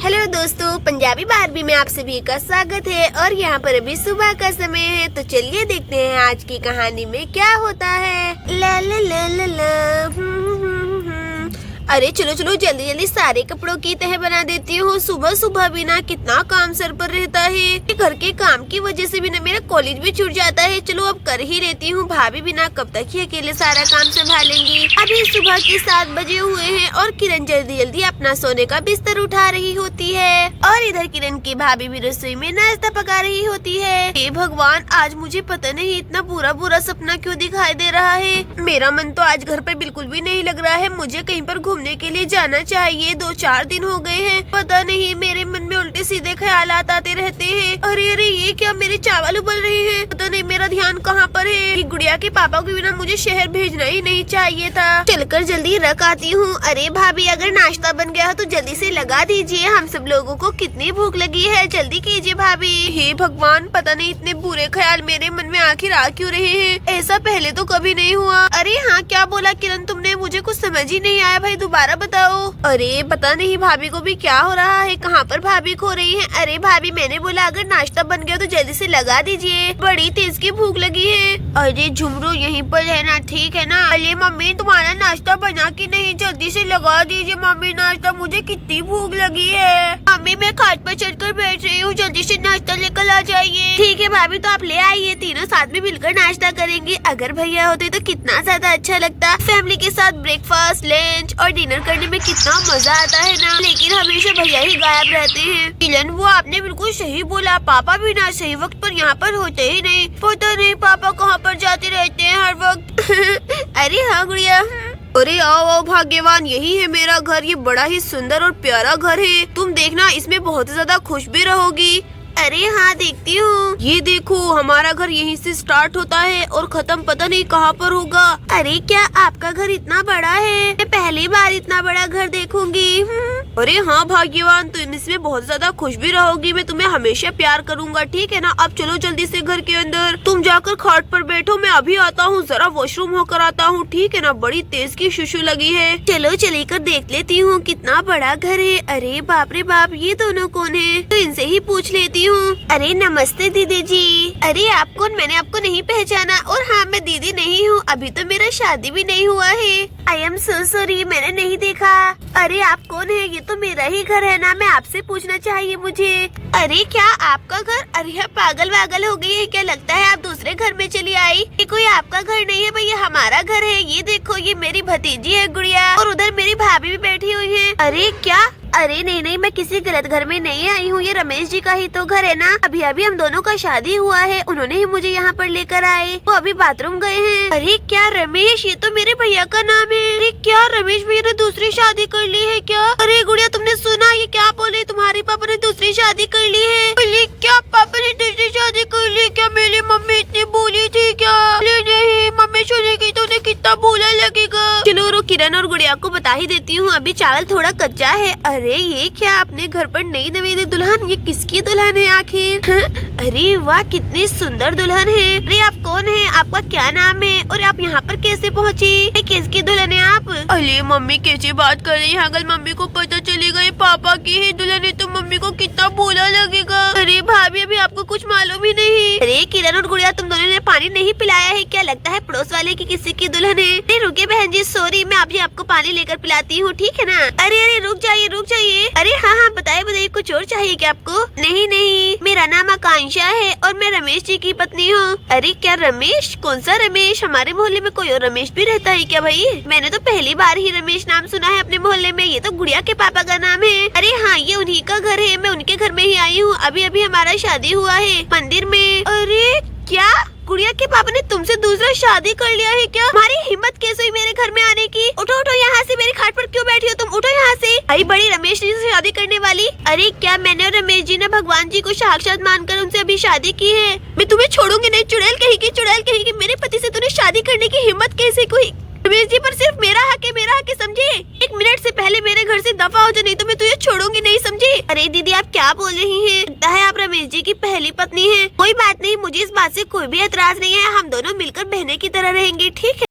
Hello दोस्तों, Punjabi Barbie में आप सभी का स्वागत है। और यहाँ पर अभी सुबह का समय है, तो चलिए देखते हैं आज की कहानी में क्या होता है। ला ला ला ला ला अरे चलो चलो जल्दी जल्दी सारे कपड़ों की तह बना देती हूँ। सुबह सुबह भी ना कितना काम सर पर रहता है। घर के काम की वजह से भी ना मेरा कॉलेज भी छूट जाता है। चलो अब कर ही लेती हूँ। भाभी भी ना कब तक ही अकेले सारा काम संभालेंगी। अभी सुबह के 7 बजे हुए हैं और किरण जल्दी जल्दी अपना सोने का बिस्तर उठा रही होती है। और इधर किरण की भाभी भी रसोई में नाश्ता पका रही होती है। हे भगवान, आज मुझे पता नहीं इतना बुरा बुरा सपना क्यों दिखाई दे रहा है। मेरा मन तो आज घर पे बिल्कुल भी नहीं लग रहा है। मुझे कहीं पर घूमने के लिए जाना चाहिए। 2-4 दिन हो गए हैं, पता नहीं मेरे मन में उल्टे सीधे ख्यालात आते रहते हैं। अरे अरे ये क्या, मेरे चावल उबल रहे हैं। पता नहीं मेरा ध्यान कहाँ पर है। कि गुड़िया के पापा को बिना मुझे शहर भेजना ही नहीं चाहिए था। चलकर जल्दी रख आती हूँ। अरे भाभी, अगर नाश्ता बन गया हो तो जल्दी से लगा दीजिए। हम सब लोगों को कितनी भूख लगी है, जल्दी कीजिए भाभी। हे भगवान, पता नहीं इतने बुरे ख्याल मेरे मन में आखिर आ क्यों रहे हैं। ऐसा पहले तो कभी नहीं हुआ। अरे हाँ, क्या बोला किरण तुमने? मुझे कुछ समझ ही नहीं आया भाई, दोबारा बताओ। अरे पता नहीं भाभी को भी क्या हो रहा है, कहाँ पर भाभी खो रही है। अरे भाभी, मैंने बोला अगर नाश्ता बन गया तो जल्दी से लगा दीजिए, बड़ी तेज की भूख लगी है। अरे झुमरू यहीं पर है ना, ठीक है ना। अरे मम्मी, तुम्हारा नाश्ता बना कि नहीं? जल्दी से लगा दीजिए मम्मी नाश्ता, मुझे कितनी भूख लगी है। मम्मी, मैं खाट पर चढ़कर बैठ रही हूँ, जल्दी से नाश्ता लेकर आ जाइए। ठीक है भाभी, तो आप ले आइए, तीनों साथ में मिलकर नाश्ता करेंगे। अगर भैया होते तो कितना ज्यादा अच्छा लगता। फैमिली के साथ ब्रेकफास्ट, लंच और डिनर करने में कितना मजा आता है ना। लेकिन हमेशा भैया ही गायब रहते हैं। किरण, वो आपने बिल्कुल सही बोला। पापा भी ना सही वक्त पर यहाँ पर होते ही नहीं। पता नहीं पापा कहाँ पर जाते रहते हैं हर वक्त। अरे हाँ गुड़िया। अरे आओ आओ भाग्यवान, यही है मेरा घर। ये बड़ा ही सुंदर और प्यारा घर है। तुम देखना, इसमें बहुत ज्यादा खुश भी रहोगी। अरे हाँ, देखती हूँ। ये देखो, हमारा घर यहीं से स्टार्ट होता है और खत्म पता नहीं कहाँ पर होगा। अरे क्या आपका घर इतना बड़ा है? मैं पहली बार इतना बड़ा घर देखूंगी। अरे हाँ भाग्यवान, तुम इसमें बहुत ज्यादा खुश भी रहोगी। मैं तुम्हें हमेशा प्यार करूंगा, ठीक है ना। अब चलो जल्दी से घर के अंदर। तुम जाकर खाट पर बैठो, मैं अभी आता हूँ। जरा वॉशरूम होकर आता हूँ, ठीक है ना। बड़ी तेज की शुशु लगी है। चलो चली कर देख लेती हूँ कितना बड़ा घर है। अरे बाप रे बाप, ये दोनों कौन है? तो इनसे ही पूछ लेती हूँ। अरे नमस्ते दीदी जी। अरे आप कौन? मैंने आपको नहीं पहचाना। और हाँ, मैं दीदी नहीं हूँ, अभी तो मेरा शादी भी नहीं हुआ है। आई एम सो सॉरी, मैंने नहीं देखा। अरे आप कौन है? ये तो मेरा ही घर है ना, मैं आपसे पूछना चाहिए मुझे। अरे क्या आपका घर? अरे आप पागल वागल हो गई है क्या? लगता है आप दूसरे घर में चली आई। ये कोई आपका घर नहीं है भैया, हमारा घर है। ये देखो, ये मेरी भतीजी है गुड़िया, और उधर मेरी भाभी भी बैठी हुई है। अरे क्या? अरे नहीं नहीं, मैं किसी गलत घर में नहीं आई हूँ। ये रमेश जी का ही तो घर है ना। अभी अभी हम दोनों का शादी हुआ है, उन्होंने ही मुझे यहाँ पर लेकर आए। वो अभी बाथरूम गए हैं। अरे क्या रमेश? ये तो मेरे भैया का नाम है। अरे क्या रमेश भैया ने दूसरी शादी कर ली है क्या? अरे गुड़िया, तुमने सुना ये क्या बोले? तुम्हारे पापा ने दूसरी शादी कर ली है। अरे क्या पापा ने दूसरी शादी कर ली क्या? मेरी मम्मी इतनी बोली थी क्या? नहीं, मम्मी सुनेगी तो उन्हें कितना बुरा लगेगा। चलो रो, किरण और गुड़िया को बता ही देती हूँ। अभी चावल थोड़ा कच्चा है। अरे ये क्या, अपने घर पर नई नवेली दुल्हन? ये किसकी दुल्हन है आखिर? अरे वाह, कितनी सुंदर दुल्हन है। अरे आप कौन है? आपका क्या नाम है? और आप यहाँ पर कैसे पहुँची? किसकी दुल्हन है आप? अरे मम्मी कैसे बात कर रही है? अगर मम्मी को पता चलेगा ये पापा की ही दुल्हन है तो मम्मी को कितना बुरा लगेगा। अरे भाभी, अभी आपको कुछ मालूम ही नहीं। अरे किरण और गुड़िया, तुम दोनों ने पानी नहीं पिलाया है क्या? लगता है पड़ोस वाले की किसी की दुल्हन है। नहीं रुके बहन जी, सॉरी, मैं अभी आपको पानी लेकर पिलाती हूँ, ठीक है ना। अरे अरे रुक जाइए रुक जाइए। अरे हाँ हाँ, बताइए बताइए, कुछ और चाहिए क्या आपको? नहीं नहीं, मेरा नाम आकांक्षा है और मैं रमेश जी की पत्नी हूँ। अरे क्या रमेश? कौन सा रमेश? हमारे मोहल्ले में कोई और रमेश भी रहता है क्या भाई? मैंने तो पहली बार ही रमेश नाम सुना है अपने मोहल्ले में। ये तो गुड़िया के पापा का नाम है। अरे हाँ, ये उन्हीं का घर है। मैं उनके घर में ही आई हूँ। अभी अभी हमारा शादी हुआ है मंदिर में। अरे क्या, गुड़िया के पापा ने तुमसे दूसरा शादी कर लिया है क्या? तुम्हारी हिम्मत कैसे हुई मेरे घर में आने की? उठो उठो यहाँ से, मेरी खाट पर क्यों बैठी हो तुम? उठो यहाँ से। अरे बड़ी रमेश जी से शादी करने वाली। अरे क्या, मैंने और रमेश जी ने भगवान जी को साक्षात मानकर उनसे अभी शादी की है। मैं तुम्हें छोड़ूंगी नहीं। चुड़ैल कहेगी, चुड़ैल कहेगी। मेरे पति से तूने शादी करने की हिम्मत कैसे हुई? रमेश जी, पर सिर्फ मेरा हक है, मेरा हक है, समझे? 1 मिनट से पहले मेरे घर से दफा हो जा, नहीं तो मैं तुझे छोड़ूंगी नहीं, समझे? अरे दीदी, आप क्या बोल रही हैं? लगता है आप रमेश जी की पहली पत्नी हैं। कोई बात नहीं, मुझे इस बात से कोई भी एतराज नहीं है। हम दोनों मिलकर बहने की तरह रहेंगे, ठीक है?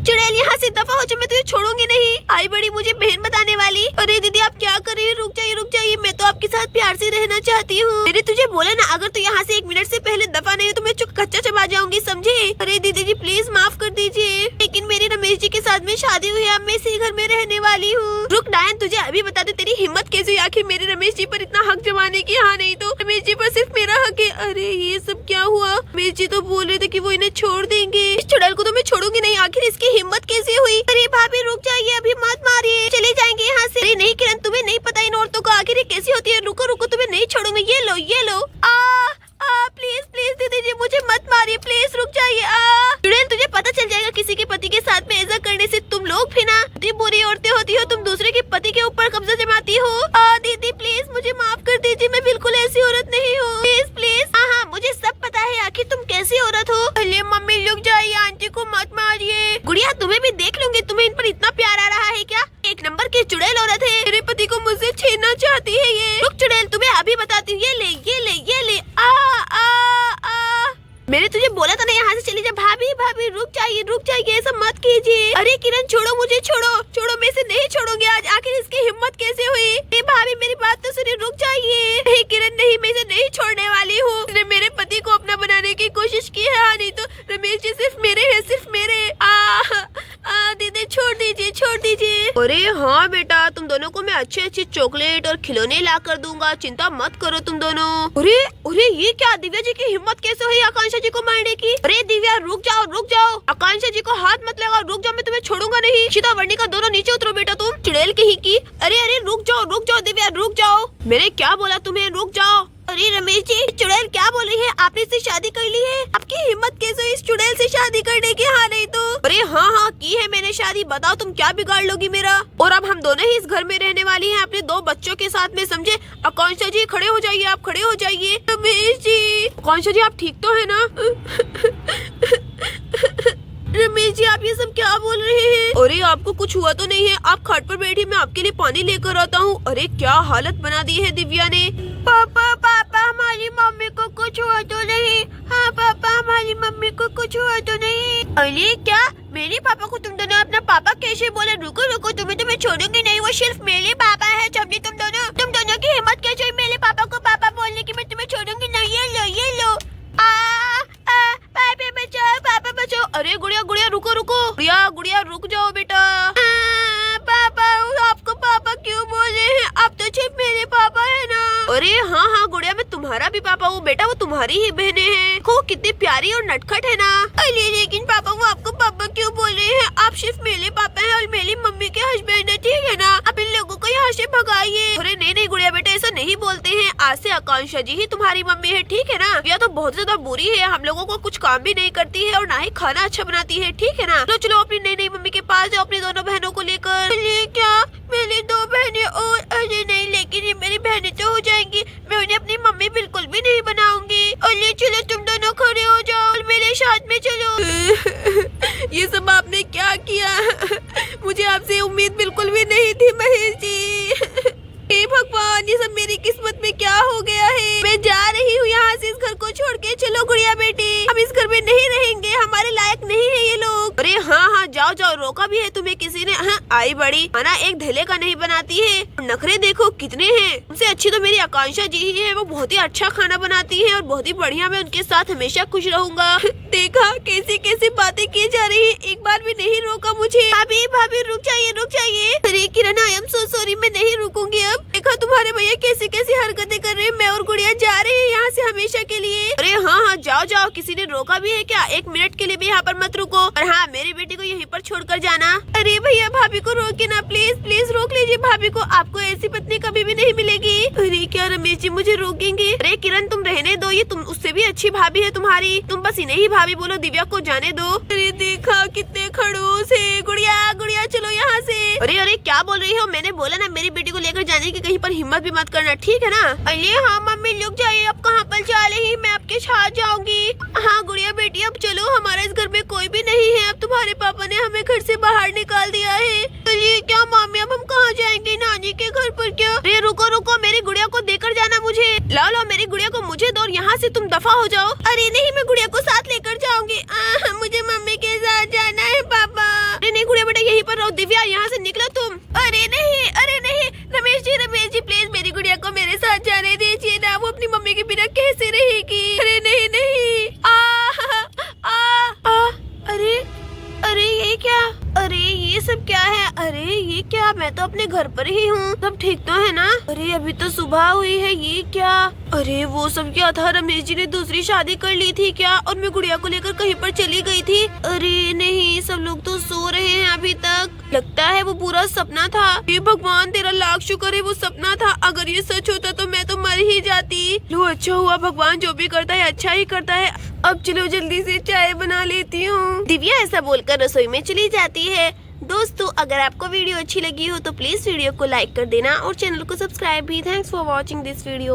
चुड़ैल, यहाँ से दफा हो जा, मैं तुझे छोड़ूंगी नहीं। आई बड़ी मुझे बहन बताने वाली। अरे दीदी, आप क्या कर रही है? रुक जाइए, मैं तो तो आपके साथ प्यार से रहना चाहती हूँ। मैंने तुझे बोला ना, अगर तू यहाँ से 1 मिनट से पहले दफा नहीं हो तो मैं कच्चा चबा जाऊंगी, समझे? अरे दीदी जी प्लीज माफ कर दीजिए, लेकिन मेरी रमेश जी के साथ में शादी हुई है, अब मैं इसी घर में रहने वाली हूँ। रुक डायन, तुझे अभी बता दे तेरी हिम्मत कैसे हुई आखिर मेरे रमेश जी पर इतना हक जमाने की? हाँ नहीं तो रमेश जी पर सिर्फ मेरा हक है। अरे ये सब क्या हुआ? रमेश जी तो बोल रहे थे कि वो इन्हें छोड़ देंगे। इस चुड़ैल को तो मैं छोड़ूंगी नहीं, आखिर इसकी हिम्मत कैसे हुई? अरे भाभी रुक जाइए, अभी मत मारिए, चले जाएंगे यहाँ से। अरे नहीं किरण, तुम्हें नहीं पता इन औरतों को आखिर ये कैसी होती है। रुको रुको, तुम्हें नहीं छोड़ूंगी, ये लो ये लो। प्लीज प्लीज दीदी जी मुझे मत मारिए, प्लीज रुक जाइए। चुड़ैल तुझे पता चल जाएगा किसी के पति के साथ में ऐसा करने से। तुम लोग भी ना इतनी बुरी औरतें होती हो, तुम दूसरे के पति के ऊपर कब्जा जमाती हो। दीदी प्लीज मुझे माफ कर दीजिए, मैं बिल्कुल ऐसी औरत नहीं हूँ, प्लीज प्लीज। हाँ मुझे सब पता है आखिर तुम कैसी औरत हो। अरे मम्मी रुक जाइए, आंटी को मत मारिए। गुड़िया तुम्हें भी देख लूंगी, तुम्हें इन पर इतना प्यार आ रहा है क्या? एक नंबर की चुड़ैल औरत है, मेरे पति को मुझसे छीनना चाहती है ये। रुक चुड़ैल, तुम्हें अभी बताती हूँ, ये ले ये ले ये ले। मैंने तुझे बोला था ना यहाँ से चली जा। भाभी भाभी रुक जाइए, ऐसा मत कीजिए। अरे किरण छोड़ो मुझे, छोड़ो छोड़ो, मैं इसे नहीं छोड़ूंगी आज। आखिर इसकी हिम्मत कैसे हुई? भाभी मेरी बात तो सुनिए, रुक जाइए। नहीं किरण नहीं, मैं इसे नहीं छोड़ने वाली हूँ। इसने मेरे पति को अपना बनाने की कोशिश की है, नहीं तो रमेश जी सिर्फ मेरे है, सिर्फ मेरे। दीदी छोड़ दीजिए। अरे हाँ बेटा, तुम दोनों को मैं अच्छे चॉकलेट और खिलौने ला कर दूंगा, चिंता मत करो तुम दोनों। अरे अरे ये क्या? दिव्या जी की हिम्मत कैसे हुई आकांक्षा जी को मारने की? अरे दिव्या रुक जाओ, आकांक्षा जी को हाथ मत लगाओ, रुक जाओ, मैं तुम्हें छोड़ूंगा नहीं। शिता वर्णिका दोनों नीचे उतरो बेटा, तुम चुड़ैल के ही की। अरे रुक जाओ दिव्या, रुक जाओ। मैंने क्या बोला तुम्हें? रुक जाओ। अरे रमेश जी, चुड़ैल क्या बोल रही है? आपने इससे शादी कर ली है? आपकी हिम्मत कैसे हुई इस चुड़ैल से शादी करने की? हाँ नहीं तो। अरे हाँ की है मैंने शादी, बताओ तुम क्या बिगाड़ लोगी मेरा? और अब हम दोनों ही इस घर में रहने वाली हैं अपने 2 बच्चों के साथ में, समझे? आकांक्षा जी खड़े हो जाइए, आप खड़े हो जाइए। रमेश जी, आकांक्षा जी आप ठीक तो है ना? रमेश जी आप ये सब क्या बोल रहे हैं? अरे आपको कुछ हुआ तो नहीं है? आप खाट पर बैठिए, मैं आपके लिए पानी लेकर आता हूँ। अरे क्या हालत बना दी है दिव्या ने। पापा हमारी मम्मी को कुछ हुआ तो नहीं? हाँ पापा हमारी मम्मी को कुछ हुआ तो नहीं? अरे क्या मेरे पापा को तुम दोनों अपना पापा कैसे बोले? रुको, तुम्हें तो मैं छोड़ूंगी नहीं, वो सिर्फ मेरे पापा है। समझे? तुम दोनों की हिम्मत कैसे हुई मेरे पापा को पापा बोलने की? मैं तुम्हें छोड़ूंगी नहीं, ये लो। पापा बचाओ। अरे गुड़िया रुको। गुड़िया रुक जाओ बेटा। पापा आपको पापा क्यों बोले हैं? आप तो सिर्फ मेरे पापा है ना। अरे हाँ गुड़िया, मैं तुम्हारा भी पापा हूँ बेटा, वो तुम्हारी ही बहनें हैं। वो कितनी प्यारी और नटखट है ना। अरे लेकिन पापा वो आपको पापा क्यों बोल रहे हैं? आप सिर्फ मेरे पापा हैं और मेरी मम्मी के हस्बैंड है, ठीक है ना? आप इन लोगों को यहाँ से भगाइए। अरे नहीं गुड़िया बेटा, ऐसा नहीं बोलते हैं। आज से आकांक्षा जी ही तुम्हारी मम्मी है, ठीक है ना? यह तो बहुत ज्यादा बुरी है, हम लोगों को कुछ काम भी नहीं करती है और ना ही खाना अच्छा बनाती है, ठीक है ना? तो चलो अपनी नई मम्मी के पास जाओ अपनी दोनों बहनों को लेकर। क्या मेरी 2 बहनें? और अरे नहीं, लेकिन ये मेरी बहनें तो हो जाएंगी, मैं उन्हें अपनी मम्मी बिल्कुल भी नहीं बनाऊंगी। अरे चलो तुम दोनों खड़े हो जाओ और मेरे साथ में चलो। ये सब आपने क्या किया? मुझे आपसे उम्मीद बिल्कुल भी नहीं थी महेश जी। हे भगवान, ये सब मेरी किस्मत में क्या हो गया है? मैं जा रही हूँ यहाँ से, इस घर को छोड़ के। चलो गुड़िया बेटी, हम इस घर में नहीं रहेंगे, हमारे लायक नहीं है ये लोग। अरे हाँ जाओ, रोका भी है तुम्हें किसी ने? हाँ आई बड़ी खाना एक ढेले का नहीं बनाती है। नखरे देखो कितने हैं। उनसे अच्छी तो मेरी आकांक्षा जी ही है, वो बहुत ही अच्छा खाना बनाती है और बहुत ही बढ़िया। मैं उनके साथ हमेशा खुश रहूंगा। देखा कैसी बातें की जा रही है, एक बार भी नहीं रोका मुझे। भाभी रुक जाइए। अरे किरण आई एम सो सॉरी, मैं नहीं रुकूंगी अब। देखा तुम्हारे भैया कैसी हरकतें कर रहे हैं। मैं और गुड़िया जा रहे हैं यहाँ से हमेशा के लिए। अरे हाँ जाओ, किसी ने रोका भी है क्या? 1 मिनट के लिए भी यहाँ पर मत रुको। और हाँ मेरी बेटी को यहीं पर छोड़कर जाना। अरे भैया भाभी को रोके ना, प्लीज रोक लीजिए भाभी को, आपको ऐसी पत्नी कभी भी नहीं मिलेगी। अरे क्या रमेश जी मुझे रोकेंगे? अरे किरण तुम रहने दो, ये तुम उससे भी अच्छी भाभी है तुम्हारी, तुम बस इन्हें ही भाभी बोलो, दिव्या को जाने दो। अरे देखा कितने खड़ूस है। गुड़िया चलो यहाँ से। अरे क्या बोल रही हो? मैंने बोला ना मेरी बेटी को लेकर जाने की कहीं पर हिम्मत भी मत करना, ठीक है ना? अरे हाँ मम्मी रुक जाइए, अब कहाँ पर जा रही? मैं आपके साथ जाऊंगी। हाँ गुड़िया बेटी अब चलो, हमारा इस घर में कोई भी नहीं है, अब तुम्हारे पापा ने हमें घर से बाहर निकाल दिया है। चलिए क्या मामी, अब हम कहाँ जाएंगे? नानी के घर पर क्या? अरे रुको, मेरी गुड़िया को देकर जाना मुझे। लो मेरी गुड़िया को मुझे दो, यहाँ से तुम दफा हो जाओ। अरे नहीं, मैं गुड़िया को साथ लेकर जाऊंगी। मुझे मम्मी के साथ जाना है पापा। अरे नहीं गुड़िया बेटा यहीं पर रहो। दिव्या यहाँ से निकलो तुम। अरे नहीं रमेश जी प्लीज मेरी गुड़िया को मेरे अरे ये क्या, मैं तो अपने घर पर ही हूँ, सब ठीक तो है ना? अरे अभी तो सुबह हुई है, ये क्या? अरे वो सब क्या था, रमेश जी ने दूसरी शादी कर ली थी क्या? और मैं गुड़िया को लेकर कहीं पर चली गई थी? अरे नहीं, सब लोग तो सो रहे हैं अभी तक, लगता है वो पूरा सपना था। हे भगवान, तेरा लाख शुक्र है वो सपना था, अगर ये सच होता तो मैं तो मर ही जाती। लो अच्छा हुआ, भगवान जो भी करता है अच्छा ही करता है। अब चलो जल्दी से चाय बना लेती हूँ। दिव्या ऐसा बोलकर रसोई में चली जाती है। दोस्तों अगर आपको वीडियो अच्छी लगी हो तो प्लीज वीडियो को लाइक कर देना और चैनल को सब्सक्राइब भी। Thanks for watching this video.